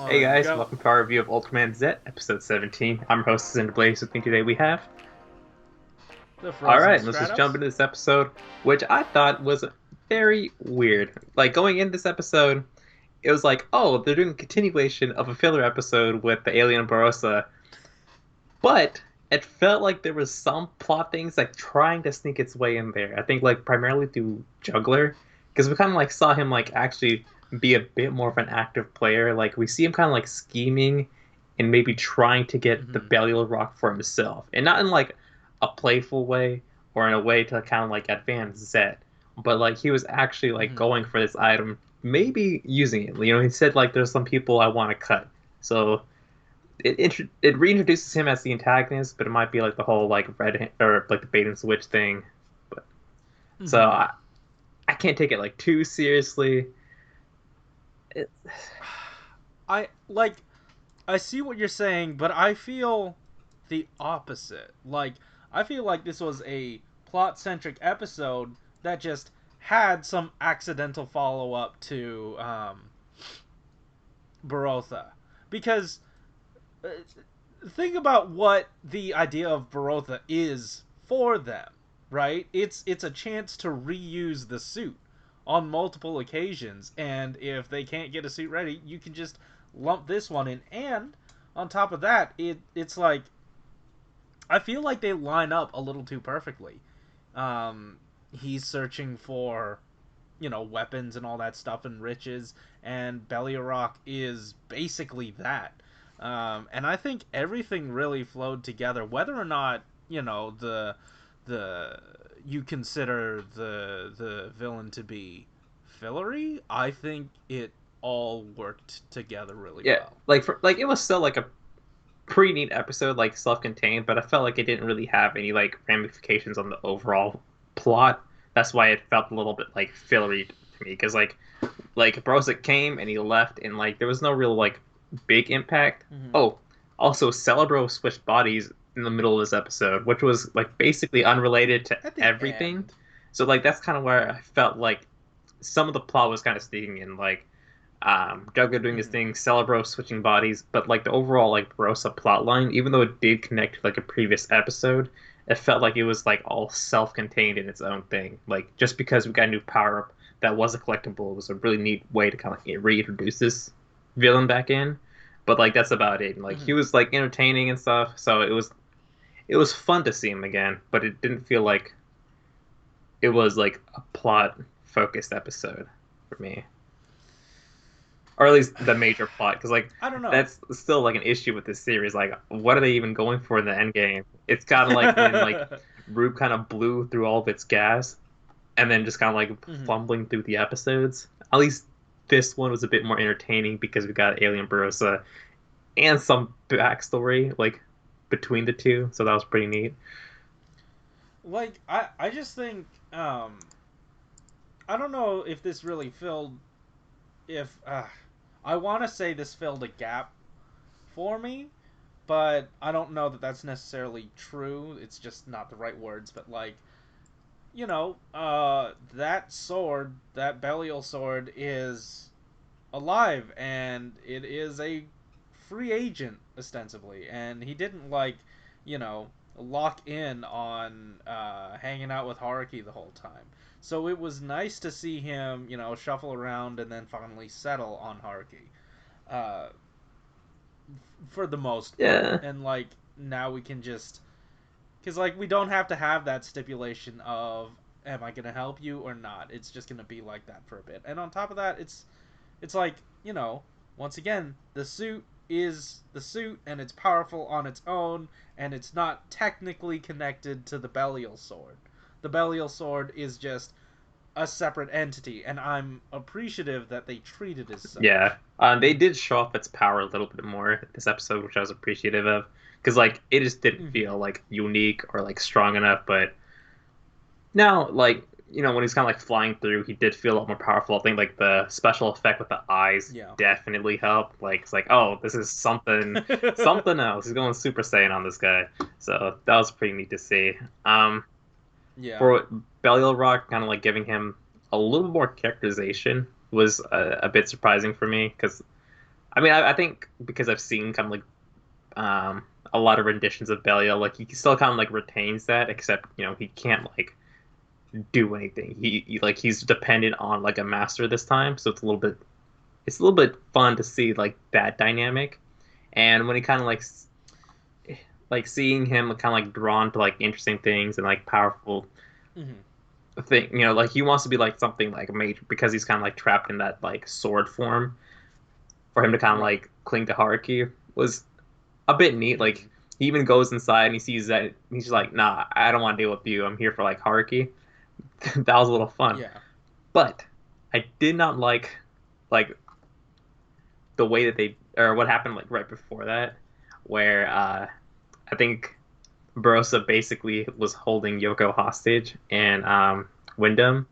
Hey Alright, guys, go. welcome to our review of Ultraman Zett, episode 17. I'm your host, Cinder Blaze. With me today we have... The frozen Alright, let's just jump Stratos. into this episode, which I thought was very weird. Like, going into this episode, it was like, oh, they're doing a continuation of a filler episode with the alien Barossa, but it felt like there was some plot things, like, trying to sneak its way in there. I think, like, primarily through Juggler, because we kind of, like, saw him, like, actually be a bit more of an active player. Like, we see him kind of, like, scheming and maybe trying to get the hmm Belial Rock for himself. And not in, like, a playful way or in a way to kind of, like, advance Zed. But, like, he was actually, like, hmm going for this item, maybe using it. You know, he said, like, there's some people I want to cut. So it reintroduces him as the antagonist, but it might be like the whole like red or like the bait and switch thing. But so hmm I can't take it like too seriously. It, I like. I see what you're saying, but I feel the opposite. Like, I feel like this was a plot-centric episode that just had some accidental follow-up to Barotha, because uh, think about what the idea of Barotha is for them, right? It's a chance to reuse the suit on multiple occasions, and if they can't get a suit ready, you can just lump this one in. And on top of that, it's like I feel like they line up a little too perfectly. He's searching for weapons and all that stuff and riches, and Beliarock is basically that. And I think everything really flowed together, whether or not the you consider the villain to be fillery. I think it all worked together really yeah, well. like it was still like a pretty neat episode, like self-contained, but I felt like it didn't really have any like ramifications on the overall plot. That's why it felt a little bit like fillery to me, because like Brozik came and he left, and like there was no real like big impact. Mm-hmm. Oh, also Celebro switched bodies in the middle of this episode, which was like basically unrelated to At the everything. end. So like that's kind of where I felt like some of the plot was kind of sneaking in, like Juggler doing his Mm-hmm. thing, Celebro switching bodies, but like the overall like Rosa plot line, even though it did connect to like a previous episode, it felt like it was like all self-contained in its own thing. Like just because we got a new power up that was a collectible was a really neat way to kind of like, reintroduce this villain back in. But like that's about it. And, like he Mm-hmm. was like entertaining and stuff, so it was fun to see him again, but it didn't feel like it was like a plot focused episode for me, or at least the major plot, because like I don't know. that's still like an issue with this series. Like, what are they even going for in the end game? It's kind of like when like Rube kind of blew through all of its gas and then just kind of like hmm fumbling through the episodes. At least this one was a bit more entertaining because we got Alien Barossa and some backstory like between the two, so that was pretty neat. Like I just think I don't know if this really filled if I want to say this filled a gap for me, but I don't know that that's necessarily true. It's just not the right words, but like that sword, that Belial sword is alive, and it is a free agent ostensibly, and he didn't you know lock in on hanging out with Haruki the whole time. So it was nice to see him shuffle around and then finally settle on Haruki, uh, for the most part. Yeah, And like now we can just because like we don't have to have that stipulation of am I gonna help you or not. It's just gonna be like that for a bit. And on top of that, it's like once again the suit is the suit, and it's powerful on its own, and it's not technically connected to the Belial sword. The Belial sword is just a separate entity, and I'm appreciative that they treat it as such. yeah. They did show off its power a little bit more this episode, which I was appreciative of, because like it just didn't Mm-hmm. feel like unique or like strong enough. But now, like when he's kind of like flying through, he did feel a lot more powerful. I think like the special effect with the eyes Yeah. definitely helped. Like it's like, oh, this is something else. He's going Super Saiyan on this guy, so that was pretty neat to see. Um, yeah. for Belial Rock, kind of like giving him a little more characterization was a bit surprising for me because I mean, I think because I've seen kind of like a lot of renditions of Belial, like he still kind of like retains that, except he can't like do anything. Like he's dependent on like a master this time, so it's a little bit fun to see like that dynamic. And when he kind of like seeing him kind of like drawn to like interesting things and like powerful Hmm. thing, like he wants to be like something like major because he's kind of like trapped in that like sword form. For him to kind of Right. like cling to Haruki was a bit neat. Like Hmm. he even goes inside and he sees that he's just like, nah, I don't want to deal with you. I'm here for like Haruki. That was a little fun. Yeah. But I did not like the way that they or what happened like right before that, where I think Barossa basically was holding Yoko hostage and Wyndham,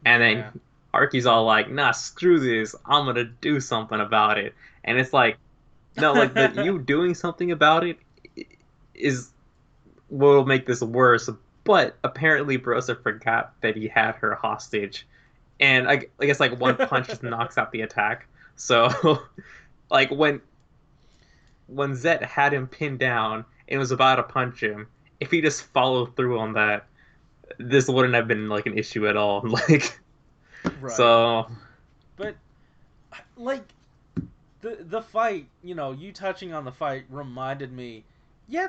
and Yeah. then Arky's all like, "Nah, screw this. I'm gonna do something about it." And it's like, no, like the you doing something about it is will make this worse. But apparently, Barossa forgot that he had her hostage, and I guess like one punch just knocks out the attack. So, like when Zet had him pinned down and was about to punch him, if he just followed through on that, this wouldn't have been like an issue at all. Like, Right. so But like the fight, you touching on the fight reminded me. Yeah,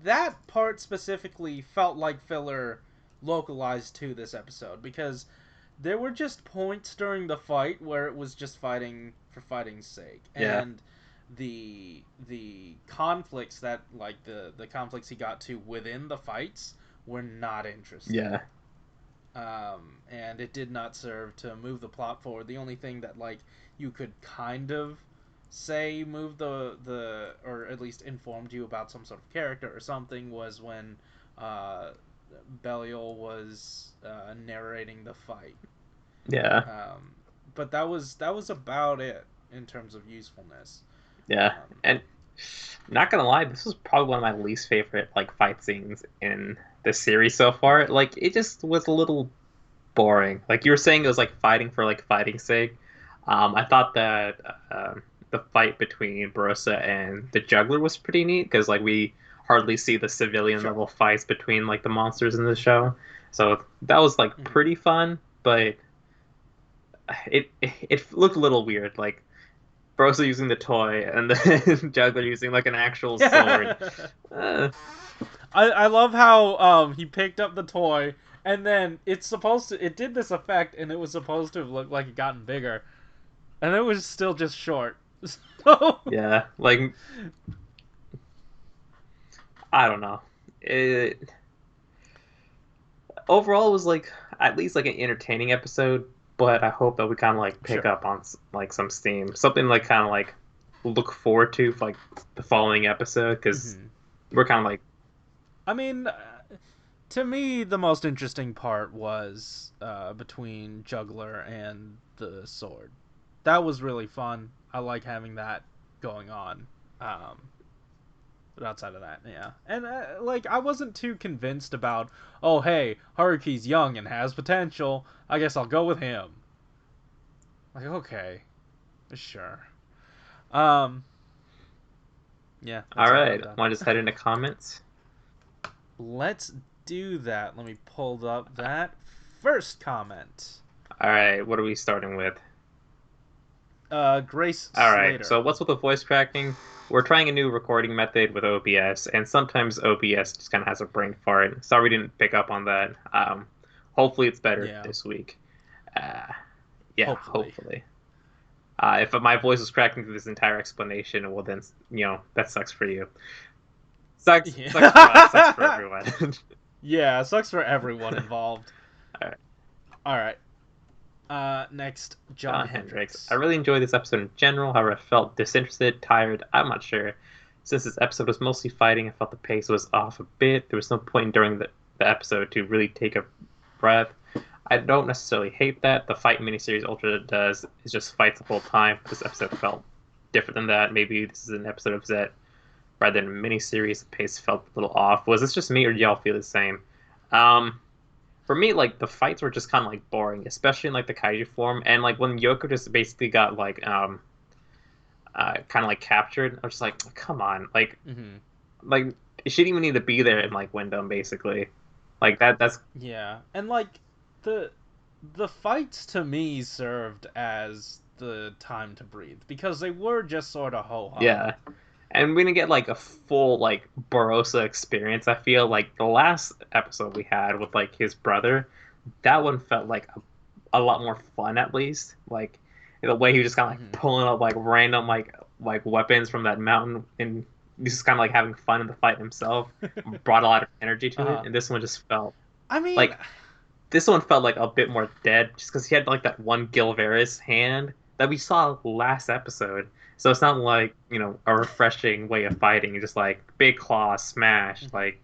that part specifically felt like filler localized to this episode because there were just points during the fight where it was just fighting for fighting's sake, yeah, and the conflicts that like the conflicts he got to within the fights were not interesting. yeah, And it did not serve to move the plot forward. The only thing that like you could kind of say moved the or at least informed you about some sort of character or something was when uh, Belial was narrating the fight. yeah, Um, but that was about it in terms of usefulness. yeah. Um, And not gonna lie, this was probably one of my least favorite like fight scenes in the series so far. Like it just was a little boring. Like you were saying, it was like fighting for like fighting's sake. I thought that the fight between Barossa and the Juggler was pretty neat because like we hardly see the civilian sure. level fights between like the monsters in the show. So that was like Hmm. pretty fun, but it looked a little weird. Like Barossa using the toy and the Juggler using like an actual sword. Uh, I love how he picked up the toy and then it did this effect and it was supposed to have looked like it gotten bigger and it was still just short. So yeah, like I don't know. It overall it was like at least like an entertaining episode, but I hope that we kind of like pick sure. up on like some steam, something like kind of like look forward to for like the following episode because Hmm. we're kind of like I mean, to me, the most interesting part was between Juggler and the sword. That was really fun. I like having that going on. Um, But outside of that, yeah. And like I wasn't too convinced about, oh hey, Haruki's young and has potential. I guess I'll go with him. Like okay, sure. Um, yeah, that's all all I've right. done. Want to just head into comments? Let's do that. Let me pull up that first comment. All right. What are we starting with? Grace All right. Slater. So what's with the voice cracking? We're trying a new recording method with OBS, and sometimes OBS just kind of has a brain fart. Sorry we didn't pick up on that. Hopefully it's better Yeah, this week. Uh, yeah, hopefully. hopefully. If my voice was cracking through this entire explanation, well then that sucks for you. Sucks for us. Sucks for Yeah. everyone. Yeah, sucks for everyone involved. All right, All right. Next, John John Hendricks. I Hendricks. really enjoyed this episode in general. However, I felt disinterested, tired. I'm not sure. Since this episode was mostly fighting, I felt the pace was off a bit. There was no point during the episode to really take a breath. I don't necessarily hate that. The fight miniseries Ultra does is just fights the whole time. This episode felt different than that. Maybe this is an episode of Zet rather than a miniseries. The pace felt a little off. Was this just me, or do y'all feel the same? Um, for me, like the fights were just kind of like boring, especially in like the kaiju form, and like when Yoko just basically got like kind of like captured. I was just like, come on, Hmm. like she didn't even need to be there in like Wyndham, basically. Like that's Yeah, and like the the fights to me served as the time to breathe because they were just sort of ho hum. yeah. And we didn't get like a full like Barossa experience. I feel like the last episode we had with like his brother, that one felt like a lot more fun at least. Like the way he was just kind of like Hmm. pulling up like random like weapons from that mountain and just kind of like having fun in the fight himself brought a lot of energy to it. Uh, And this one just felt I mean, like this one felt like a bit more dead just because he had like that one Gilveris hand that we saw last episode. So it's not like, a refreshing way of fighting. Just like big claw smash. mhm. Like,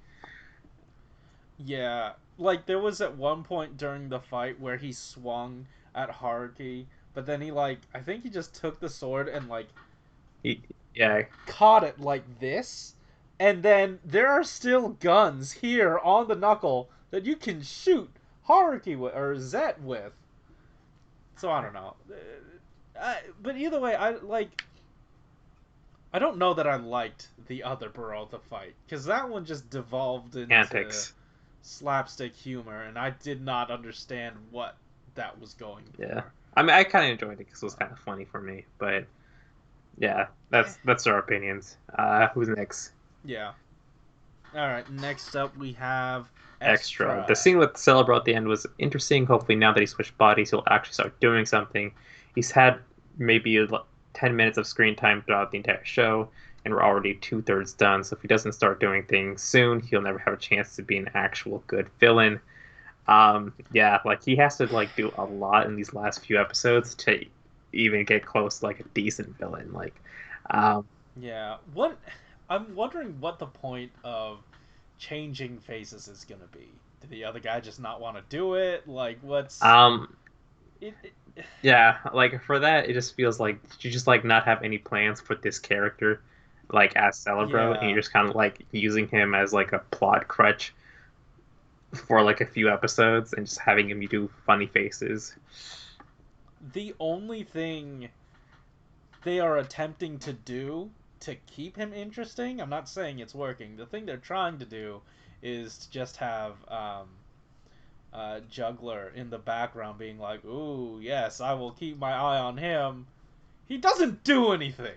Yeah, like there was at one point during the fight where he swung at Haruki, but then he like I think he just took the sword and like he, yeah, caught it like this, and then there are still guns here on the knuckle that you can shoot Haruki with or Zett with. So I don't know. But either way, I don't know that I liked the other Peralta fight because that one just devolved into antics. slapstick humor, and I did not understand what that was going Yeah. for. I mean, I kind of enjoyed it because it was kind of funny for me. But yeah, Eh, that's our opinions. Who's next? yeah. All right. Next up, we have Extra. The Extra. scene with Celebro at the end was interesting. Hopefully, now that he switched bodies, he'll actually start doing something. He's had maybe 10 minutes of screen time throughout the entire show, and we're already two-thirds done. So if he doesn't start doing things soon, he'll never have a chance to be an actual good villain. Yeah, like he has to like do a lot in these last few episodes to even get close to like a decent villain. Um, Yeah. What? I'm wondering what the point of changing faces is gonna be. Did the other guy just not want to do it? Like, what's um, it? Yeah, like for that, it just feels like you just like not have any plans for this character, like as Celebro, and Yeah. you're just kind of like using him as like a plot crutch for like a few episodes and just having him do funny faces. The only thing they are attempting to do to keep him interesting, I'm not saying it's working. The thing they're trying to do is to just have Juggler in the background being like, "Ooh, yes, I will keep my eye on him." He doesn't do anything.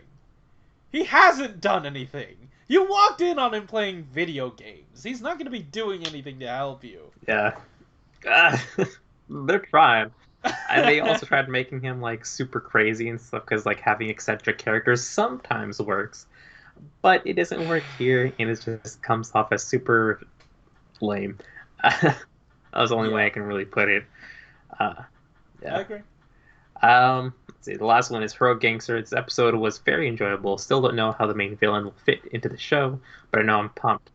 He hasn't done anything. You walked in on him playing video games. He's not going to be doing anything to help you. Yeah, they're trying, and they also tried making him like super crazy and stuff because like having eccentric characters sometimes works, but it doesn't work here, and it just comes off as super lame. That was the only way Yeah, I can really put it. Uh, I yeah. agree. Let's see. The last one is Hero Gangster. This episode was very enjoyable. Still don't know how the main villain will fit into the show, but I know I'm pumped.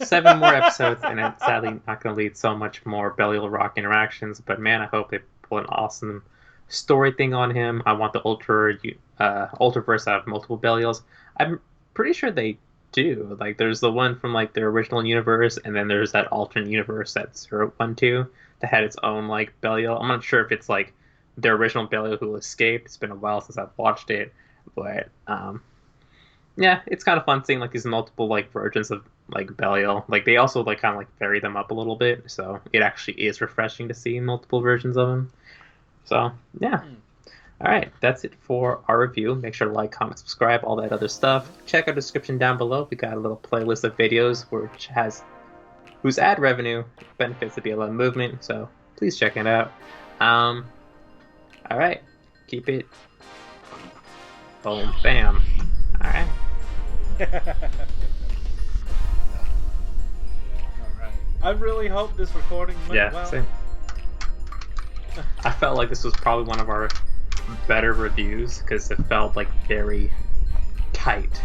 7 more episodes, and it's sadly not going to lead so much more Belial Rock interactions. But man, I hope they pull an awesome story thing on him. I want the Ultraverse to have multiple Belials. I'm pretty sure they do. Like, there's the one from like their original universe, and then there's that alternate universe that Zero went to that had its own like Belial. I'm not sure if it's like their original Belial who escaped. It's been a while since I've watched it, but yeah, it's kind of fun seeing like these multiple like versions of like Belial. Like they also like kind of like vary them up a little bit, so it actually is refreshing to see multiple versions of him. So yeah. Hmm. All right, that's it for our review. Make sure to like, comment, subscribe, all that other stuff. Check our description down below. We got a little playlist of videos which has whose ad revenue benefits the BLM movement. So please check it out. Um, all right, keep it. Boom, bam. All right. All right. I really hope this recording went Yeah, well. same. I felt like this was probably one of our better reviews because it felt like very tight.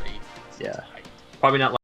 Great. Yeah. Probably not